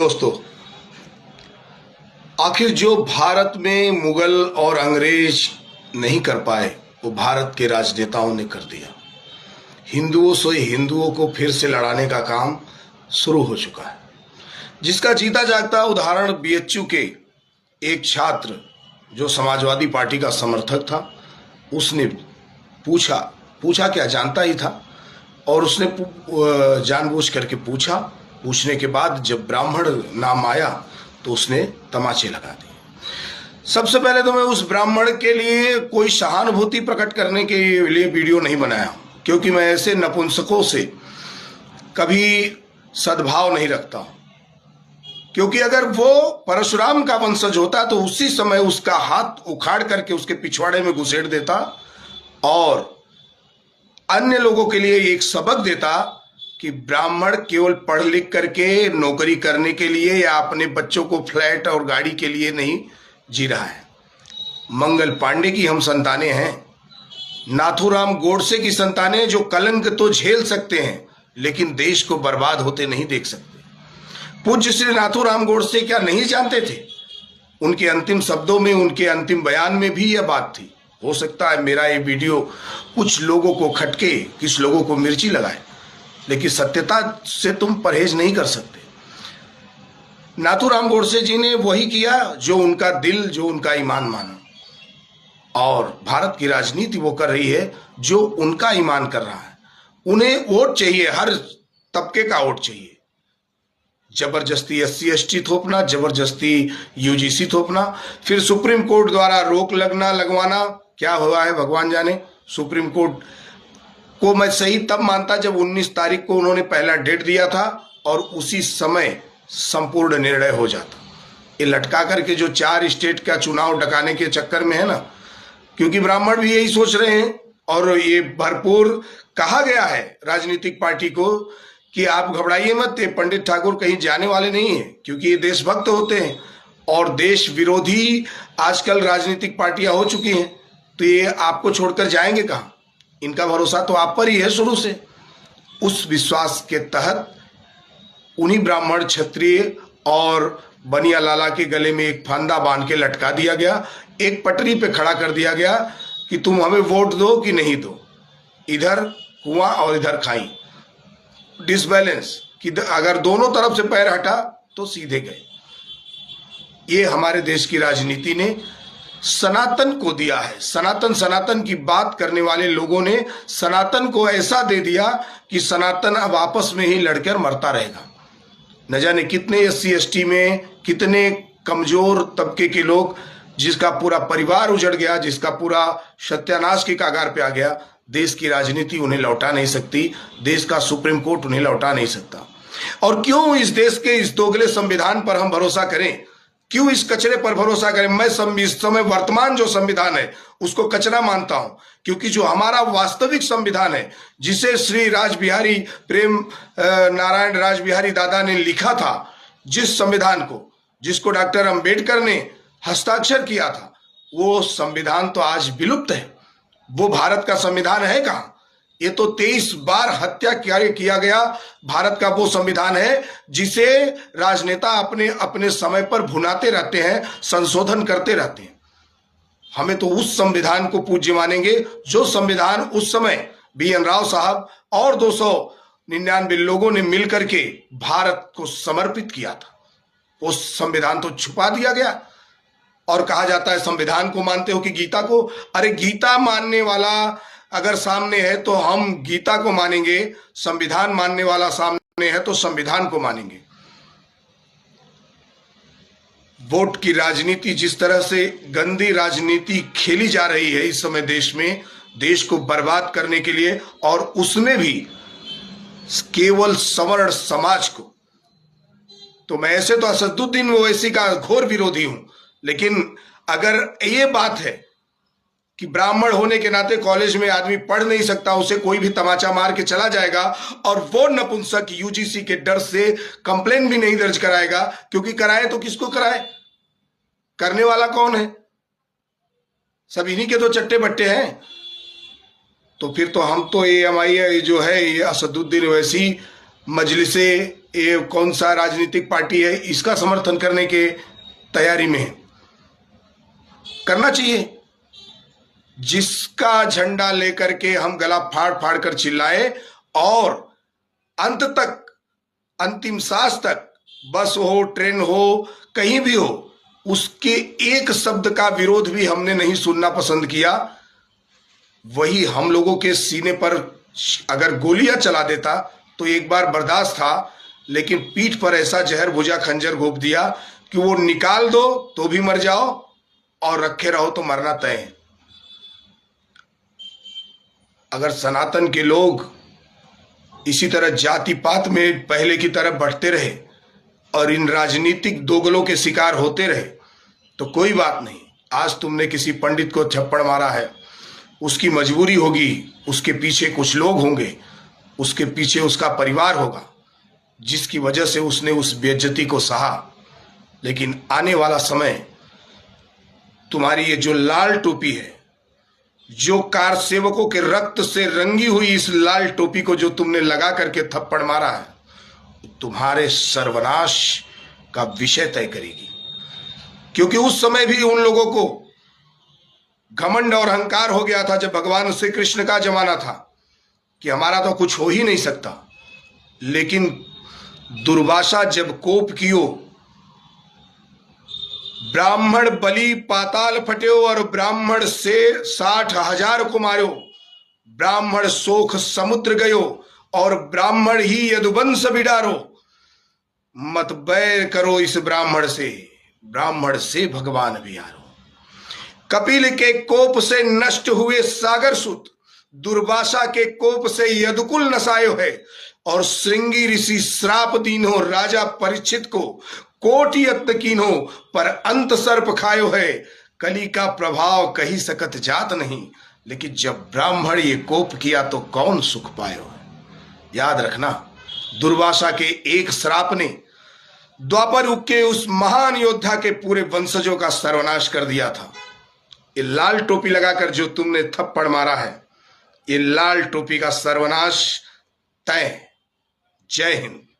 दोस्तों, आखिर जो भारत में मुगल और अंग्रेज नहीं कर पाए वो भारत के राजनेताओं ने कर दिया। हिंदुओं से हिंदुओं को फिर से लड़ाने का काम शुरू हो चुका है, जिसका जीता जागता उदाहरण बीएचयू के एक छात्र जो समाजवादी पार्टी का समर्थक था, उसने पूछा क्या जानता ही था, और उसने जानबूझ करके पूछने के बाद जब ब्राह्मण नाम आया तो उसने तमाचे लगा दिए। सबसे पहले तो मैं उस ब्राह्मण के लिए कोई सहानुभूति प्रकट करने के लिए वीडियो नहीं बनाया, क्योंकि मैं ऐसे नपुंसकों से कभी सद्भाव नहीं रखता हूं। क्योंकि अगर वो परशुराम का वंशज होता तो उसी समय उसका हाथ उखाड़ करके उसके पिछवाड़े में घुसेड़ देता और अन्य लोगों के लिए एक सबक देता कि ब्राह्मण केवल पढ़ लिख करके नौकरी करने के लिए या अपने बच्चों को फ्लैट और गाड़ी के लिए नहीं जी रहा है। मंगल पांडे की हम संतानें हैं, नाथूराम गोडसे की संतानें, जो कलंक तो झेल सकते हैं लेकिन देश को बर्बाद होते नहीं देख सकते। पूज्य श्री नाथूराम गोडसे क्या नहीं जानते थे? उनके अंतिम शब्दों में, उनके अंतिम बयान में भी यह बात थी। हो सकता है मेरा ये वीडियो कुछ लोगों को खटके, कुछ लोगों को मिर्ची लगाए, लेकिन सत्यता से तुम परहेज नहीं कर सकते। नाथूराम गोडसे जी ने वही किया जो उनका दिल, जो उनका ईमान माना, और भारत की राजनीति वो कर रही है जो उनका ईमान कर रहा है। उन्हें वोट चाहिए, हर तबके का वोट चाहिए। जबरदस्ती SC ST थोपना, जबरदस्ती UGC थोपना, फिर सुप्रीम कोर्ट द्वारा रोक लगवाना, क्या हुआ है भगवान जाने। सुप्रीम कोर्ट को मैं सही तब मानता जब 19 तारीख को उन्होंने पहला डेट दिया था और उसी समय संपूर्ण निर्णय हो जाता। ये लटका करके जो 4 स्टेट का चुनाव डकाने के चक्कर में है ना, क्योंकि ब्राह्मण भी यही सोच रहे हैं और ये भरपूर कहा गया है राजनीतिक पार्टी को कि आप घबराइए मत, ये पंडित ठाकुर कहीं जाने वाले नहीं है, क्योंकि ये देशभक्त होते हैं और देश विरोधी आजकल राजनीतिक पार्टियां हो चुकी हैं, तो ये आपको छोड़कर जाएंगे कहां? इनका भरोसा तो आप पर ही है शुरू से। उस विश्वास के तहत उन्हीं ब्राह्मण, क्षत्रिय और बनिया लाला के गले में एक फंदा बांध के लटका दिया गया, एक पटरी पे खड़ा कर दिया गया कि तुम हमें वोट दो कि नहीं दो। इधर कुआं और इधर खाई, डिसबैलेंस कि अगर दोनों तरफ से पैर हटा तो सीधे गए। ये हमारे देश की राजनीति ने सनातन को दिया है। सनातन की बात करने वाले लोगों ने सनातन को ऐसा दे दिया कि सनातन अब आपस में ही लड़कर मरता रहेगा। न जाने कितने SC ST में कितने कमजोर तबके के लोग, जिसका पूरा परिवार उजड़ गया, जिसका पूरा सत्यानाश की कगार पे आ गया। देश की राजनीति उन्हें लौटा नहीं सकती, देश का सुप्रीम कोर्ट उन्हें लौटा नहीं सकता। और क्यों इस देश के इस दोगले संविधान पर हम भरोसा करें? क्यों इस कचरे पर भरोसा करें? मैं इस समय वर्तमान जो संविधान है उसको कचरा मानता हूं, क्योंकि जो हमारा वास्तविक संविधान है, जिसे श्री राजबिहारी प्रेम नारायण राजबिहारी दादा ने लिखा था, जिस संविधान को, जिसको डॉक्टर अंबेडकर ने हस्ताक्षर किया था, वो संविधान तो आज विलुप्त है। वो भारत का संविधान है कहां? ये तो 23 बार हत्या किया गया भारत का वो संविधान है जिसे राजनेता अपने अपने समय पर भुनाते रहते हैं, संशोधन करते रहते हैं। हमें तो उस संविधान को पूज्य मानेंगे जो संविधान उस समय BN राव साहब और 299 लोगों ने मिलकर के भारत को समर्पित किया था। वो संविधान तो छुपा दिया गया और कहा जाता है संविधान को मानते हो कि गीता को? अरे गीता मानने वाला अगर सामने है तो हम गीता को मानेंगे, संविधान मानने वाला सामने है तो संविधान को मानेंगे। वोट की राजनीति, जिस तरह से गंदी राजनीति खेली जा रही है इस समय देश में, देश को बर्बाद करने के लिए, और उसमें भी केवल सवर्ण समाज को, तो मैं ऐसे तो असदुद्दीन ओवैसी का घोर विरोधी हूं, लेकिन अगर ये बात है कि ब्राह्मण होने के नाते कॉलेज में आदमी पढ़ नहीं सकता, उसे कोई भी तमाचा मार के चला जाएगा, और वो नपुंसक UGC के डर से कंप्लेन भी नहीं दर्ज कराएगा, क्योंकि कराए तो किसको कराए? करने वाला कौन है? सब इन्हीं के तो चट्टे बट्टे हैं। तो फिर तो हम तो AMI जो है, ये असदुद्दीन ओवैसी मजलिसे ये कौन सा राजनीतिक पार्टी है इसका समर्थन करने के तैयारी में है। करना चाहिए। जिसका झंडा लेकर के हम गला फाड़ फाड़ कर चिल्लाए और अंत तक, अंतिम सांस तक, बस हो, ट्रेन हो, कहीं भी हो, उसके एक शब्द का विरोध भी हमने नहीं सुनना पसंद किया। वही हम लोगों के सीने पर अगर गोलियां चला देता तो एक बार बर्दाश्त था, लेकिन पीठ पर ऐसा जहर भुजा खंजर घोंप दिया कि वो निकाल दो तो भी मर जाओ और रखे रहो तो मरना तय है। अगर सनातन के लोग इसी तरह जाति पात में पहले की तरह बढ़ते रहे और इन राजनीतिक दोगलों के शिकार होते रहे तो कोई बात नहीं। आज तुमने किसी पंडित को थप्पड़ मारा है, उसकी मजबूरी होगी, उसके पीछे कुछ लोग होंगे, उसके पीछे उसका परिवार होगा जिसकी वजह से उसने उस बेइज्जती को सहा। लेकिन आने वाला समय, तुम्हारी ये जो लाल टोपी है, जो कार सेवकों के रक्त से रंगी हुई इस लाल टोपी को जो तुमने लगा करके थप्पड़ मारा है, तुम्हारे सर्वनाश का विषय तय करेगी। क्योंकि उस समय भी उन लोगों को घमंड और अहंकार हो गया था, जब भगवान श्री कृष्ण का जमाना था, कि हमारा तो कुछ हो ही नहीं सकता। लेकिन दुर्वासा जब कोप कियो, ब्राह्मण बलि पाताल फट्यो और ब्राह्मण से 60,000 को मार्यो, ब्राह्मण सोख समुद्र गयो और ब्राह्मण ही यदुवंश बिडारो। मत बैर करो इस ब्राह्मण से भगवान बिहारो। कपिल के कोप से नष्ट हुए सागर सुत, दुर्वासा के कोप से यदुकुल नसायो है। और श्रृंगी ऋषि श्राप दीनो राजा परीक्षित को, कोटि यत्न कीन्हो पर अंत सर्प खायो है। कली का प्रभाव कही सकत जात नहीं, लेकिन जब ब्राह्मण ये कोप किया तो कौन सुख पायो है। याद रखना, दुर्वासा के एक श्राप ने द्वापर युग के उस महान योद्धा के पूरे वंशजों का सर्वनाश कर दिया था। ये लाल टोपी लगाकर जो तुमने थप्पड़ मारा है, ये लाल टोपी का सर्वनाश तय है। जय हिंद।